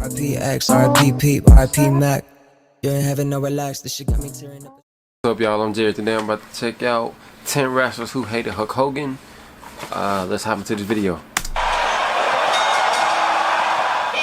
RP X, RP Peep, RP Mac. You're in heaven, no relax. This shit got me tearing up. What's up, y'all? I'm Jared. Today I'm about to check out 10 wrestlers who hated Hulk Hogan. Let's hop into this video.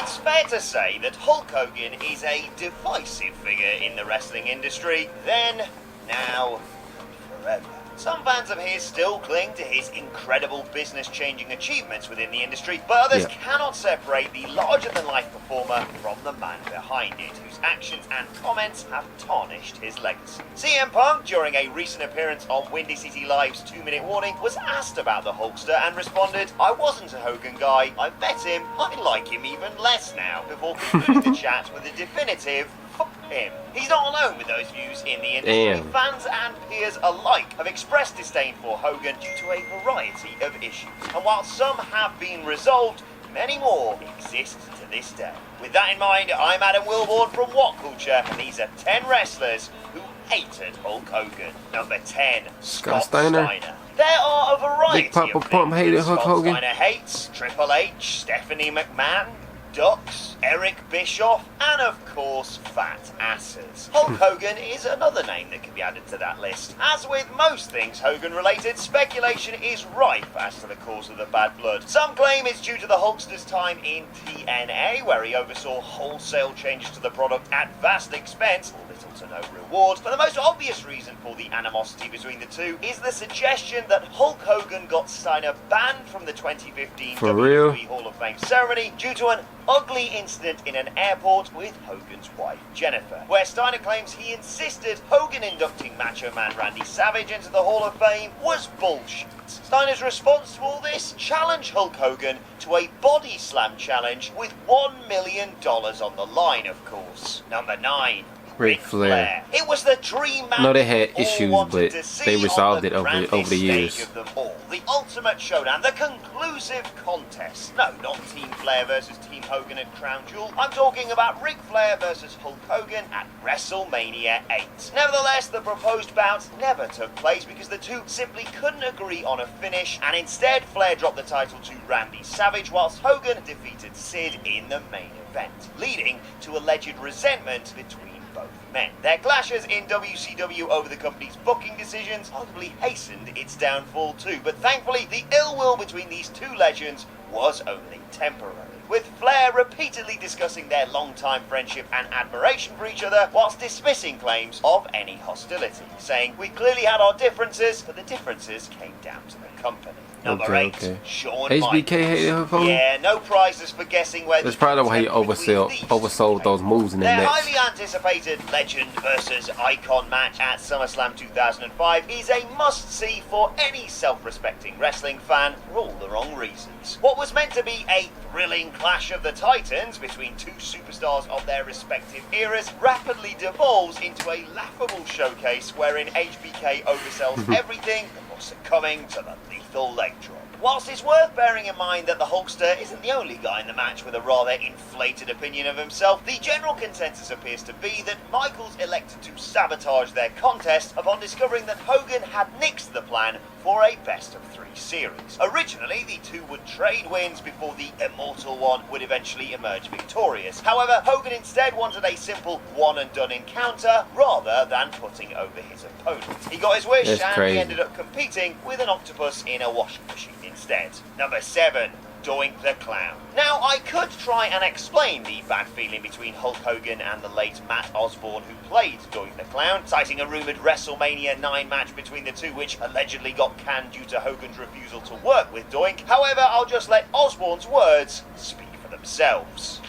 It's fair to say that Hulk Hogan is a divisive figure in the wrestling industry. Then, now, and forever. Some fans of his still cling to his incredible business-changing achievements within the industry, but others cannot separate the larger-than-life performer from the man behind it, whose actions and comments have tarnished his legacy. CM Punk, during a recent appearance on Windy City Live's 2-Minute Warning, was asked about the Hulkster and responded, "I wasn't a Hogan guy, I met him, I like him even less now," before concluding the chat with a definitive him. He's not alone with those views in the industry. Fans and peers alike have expressed disdain for Hogan due to a variety of issues. And while some have been resolved, many more exist to this day. With that in mind, I'm Adam Wilborn from What Culture, and these are 10 wrestlers who hated Hulk Hogan. Number 10, Scott Steiner. There are a variety Big Papa of Pump hated Scott Hulk Hogan. Steiner hates Triple H, Stephanie McMahon, Ducks, Eric Bischoff, and of course, fat asses. Hulk Hogan is another name that can be added to that list. As with most things Hogan related, speculation is rife as to the cause of the bad blood. Some claim it's due to the Hulkster's time in TNA, where he oversaw wholesale changes to the product at vast expense, or little to no reward. But the most obvious reason for the animosity between the two is the suggestion that Hulk Hogan got Steiner banned from the 2015 WWE Hall of Fame ceremony due to an ugly incident in an airport with Hogan's wife, Jennifer, where Steiner claims he insisted Hogan inducting Macho Man Randy Savage into the Hall of Fame was bullshit. Steiner's response to all this? Challenge Hulk Hogan to a body slam challenge with $1 million on the line, of course. Number 9. Ric Flair. It was the dream match. No, they had issues, but they resolved it over the years. Of them all. The ultimate showdown, the conclusive contest. No, not Team Flair versus Team Hogan at Crown Jewel. I'm talking about Ric Flair versus Hulk Hogan at WrestleMania 8. Nevertheless, the proposed bout never took place because the two simply couldn't agree on a finish, and instead Flair dropped the title to Randy Savage whilst Hogan defeated Sid in the main event, leading to alleged resentment between both men. Their clashes in WCW over the company's booking decisions arguably hastened its downfall too, but thankfully the ill will between these two legends was only temporary, with Flair repeatedly discussing their long-time friendship and admiration for each other whilst dismissing claims of any hostility, saying, "We clearly had our differences, but the differences came down to the company." Number 8, Shawn HBK hated Hulk Hogan? Yeah, no prizes for guessing where. That's probably why he oversold those moves in their match. match. Highly anticipated Legend versus Icon match at SummerSlam 2005 is a must-see for any self-respecting wrestling fan for all the wrong reasons. What was meant to be a thrilling clash of the titans between two superstars of their respective eras rapidly devolves into a laughable showcase wherein HBK oversells everything before succumbing to the lethal leg drop. Whilst it's worth bearing in mind that the Hulkster isn't the only guy in the match with a rather inflated opinion of himself, the general consensus appears to be that Michaels elected to sabotage their contest upon discovering that Hogan had nixed the plan for a best-of-3 series. Originally, the two would trade wins before the immortal one would eventually emerge victorious. However, Hogan instead wanted a simple one-and-done encounter rather than putting over his opponent. He got his wish he ended up competing with an octopus in a washing machine instead. Number 7. Doink the Clown. Now, I could try and explain the bad feeling between Hulk Hogan and the late Matt Osborne who played Doink the Clown, citing a rumoured WrestleMania 9 match between the two which allegedly got canned due to Hogan's refusal to work with Doink. However, I'll just let Osborne's words speak for themselves.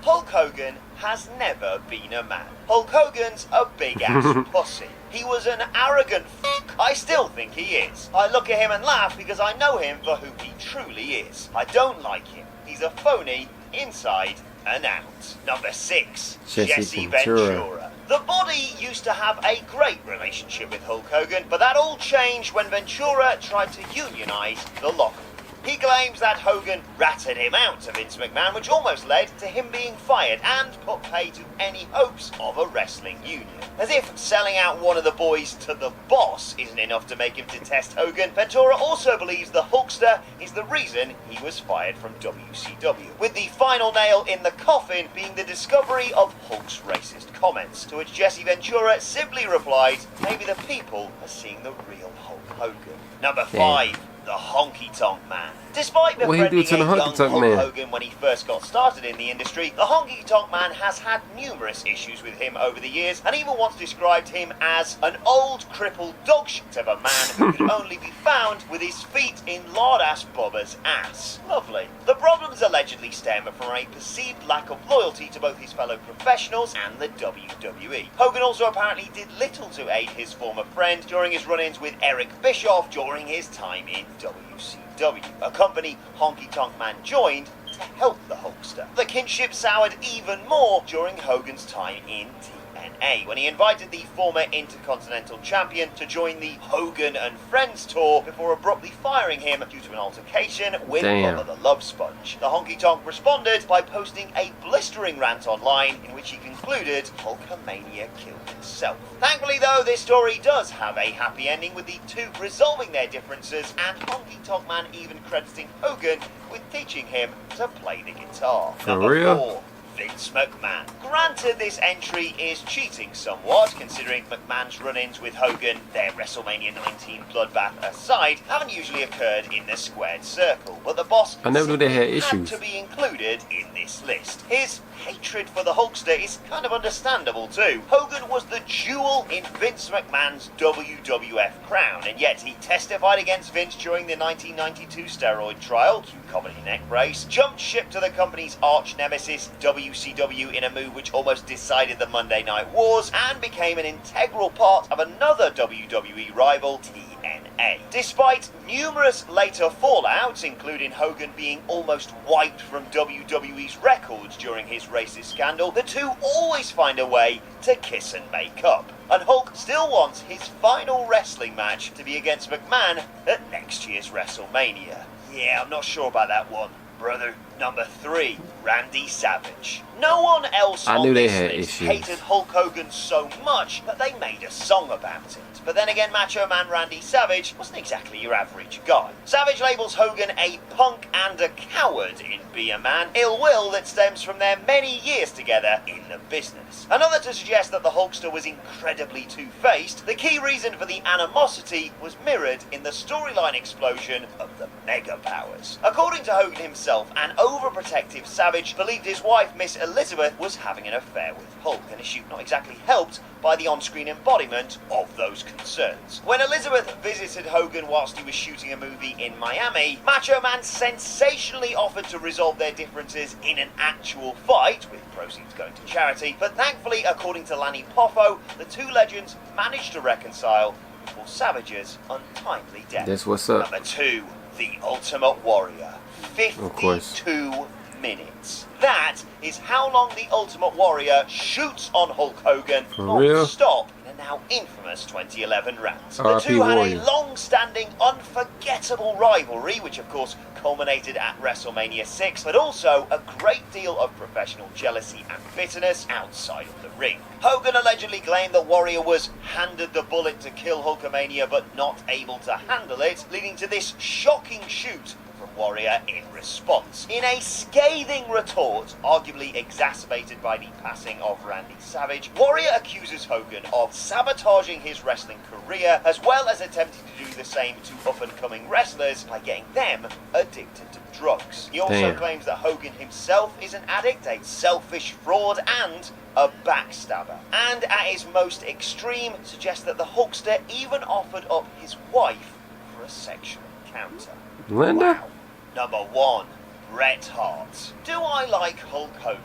Hulk Hogan has never been a man. Hulk Hogan's a big-ass pussy. He was an arrogant f***. I still think he is. I look at him and laugh because I know him for who he truly is. I don't like him. He's a phony inside and out. Number 6, Jesse Ventura. The Body used to have a great relationship with Hulk Hogan, but that all changed when Ventura tried to unionize the Locker Room. He claims that Hogan ratted him out to Vince McMahon, which almost led to him being fired and put pay to any hopes of a wrestling union. As if selling out one of the boys to the boss isn't enough to make him detest Hogan, Ventura also believes the Hulkster is the reason he was fired from WCW, with the final nail in the coffin being the discovery of Hulk's racist comments, to which Jesse Ventura simply replied, maybe the people are seeing the real Hulk Hogan. Number 5. The Honky Tonk Man. Despite befriending a young Hulk Hogan when he first got started in the industry, the Honky Tonk Man has had numerous issues with him over the years, and even once described him as an old crippled dog shit of a man who could only be found with his feet in Lord-ass Bubba's ass. Lovely. The problems allegedly stem from a perceived lack of loyalty to both his fellow professionals and the WWE. Hogan also apparently did little to aid his former friend during his run-ins with Eric Bischoff during his time in WCW, a company Honky Tonk Man joined to help the Hulkster. The kinship soured even more during Hogan's time in TNA, when he invited the former Intercontinental Champion to join the Hogan and Friends tour before abruptly firing him due to an altercation with Bubba the Love Sponge. The Honky Tonk responded by posting a blistering rant online in which he concluded Hulkamania killed himself. Thankfully though, this story does have a happy ending, with the two resolving their differences and Honky Tonk Man even crediting Hogan with teaching him to play the guitar. Number 4. Vince McMahon. Granted, this entry is cheating somewhat, considering McMahon's run-ins with Hogan, their WrestleMania 19 bloodbath aside, haven't usually occurred in the squared circle, but the boss I never knew they had issues. Had to be included in this list. His hatred for the Hulkster is kind of understandable too. Hogan was the jewel in Vince McMahon's WWF crown, and yet he testified against Vince during the 1992 steroid trial, cue comedy neck brace, jumped ship to the company's arch nemesis WCW in a move which almost decided the Monday Night Wars, and became an integral part of another WWE rival, TNA. Despite numerous later fallouts, including Hogan being almost wiped from WWE's records during his racist scandal, the two always find a way to kiss and make up. And Hulk still wants his final wrestling match to be against McMahon at next year's WrestleMania. Yeah, I'm not sure about that one, brother. Number 3, Randy Savage. No one else on this list hated Hulk Hogan so much that they made a song about it. But then again, Macho Man Randy Savage wasn't exactly your average guy. Savage labels Hogan a punk and a coward in Be a Man, ill will that stems from their many years together in the business. Another to suggest that the Hulkster was incredibly two-faced, the key reason for the animosity was mirrored in the storyline explosion of the Mega Powers. According to Hogan himself, an overprotective Savage believed his wife, Miss Elizabeth, was having an affair with Hulk, an issue not exactly helped by the on-screen embodiment of those concerns. When Elizabeth visited Hogan whilst he was shooting a movie in Miami, Macho Man sensationally offered to resolve their differences in an actual fight, with proceeds going to charity, but thankfully, according to Lanny Poffo, the two legends managed to reconcile before Savage's untimely death. That's what's up. Number 2, The Ultimate Warrior. 52 minutes. That is how long the Ultimate Warrior shoots on Hulk Hogan non-stop in a now infamous 2011 rant. The two had a long-standing, unforgettable rivalry, which of course culminated at WrestleMania 6, but also a great deal of professional jealousy and bitterness outside of the ring. Hogan allegedly claimed that Warrior was handed the bullet to kill Hulkamania but not able to handle it, leading to this shocking shoot from Warrior in response. In a scathing retort, arguably exacerbated by the passing of Randy Savage, Warrior accuses Hogan of sabotaging his wrestling career, as well as attempting to do the same to up-and-coming wrestlers by getting them addicted to drugs. He also claims that Hogan himself is an addict, a selfish fraud, and a backstabber. And at his most extreme, suggests that the Hulkster even offered up his wife for a sexual encounter. Linda? Wow. Number 1, Bret Hart. Do I like Hulk Hogan?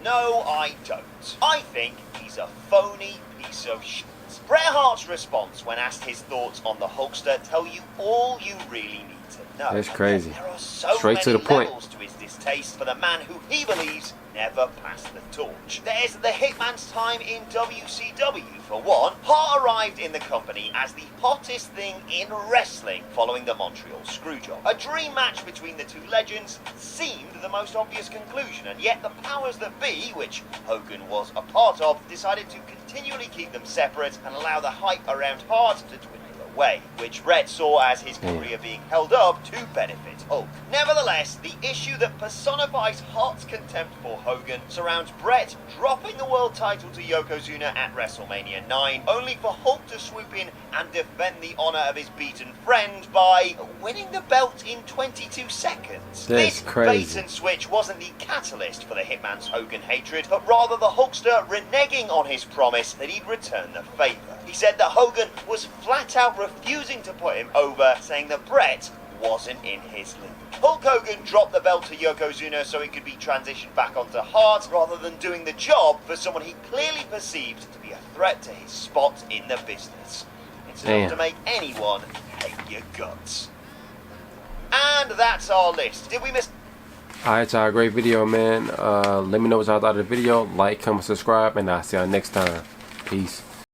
No, I don't. I think he's a phony piece of shit. Bret Hart's response when asked his thoughts on the Hulkster tell you all you really need to know. That's crazy. There are so Straight many to the point. levels to his distaste for the man who he believes never passed the torch. There's the Hitman's time in WCW, for one. Hart arrived in the company as the hottest thing in wrestling following the Montreal Screwjob. A dream match between the two legends seemed the most obvious conclusion, and yet the powers that be, which Hogan was a part of, decided to continually keep them separate and allow the hype around Hart to dwindle away, which Brett saw as his career being held up to benefit Hulk. Nevertheless, the issue that personifies Hart's contempt for Hogan surrounds Brett dropping the world title to Yokozuna at WrestleMania 9, only for Hulk to swoop in and defend the honor of his beaten friend by winning the belt in 22 seconds. That's This crazy. bait and switch wasn't the catalyst for the Hitman's Hogan hatred, but rather the Hulkster reneging on his promise that he'd return the favor. He said that Hogan was flat out refusing to put him over, saying that Brett wasn't in his league. Hulk Hogan dropped the belt to Yokozuna so it could be transitioned back onto Hart, rather than doing the job for someone he clearly perceived to be a threat to his spot in the business. It's enough to make anyone hate your guts. And that's our list. Did we miss... Alright, y'all, great video, man. Let me know what y'all thought of the video. Like, comment, subscribe, and I'll see y'all next time. Peace.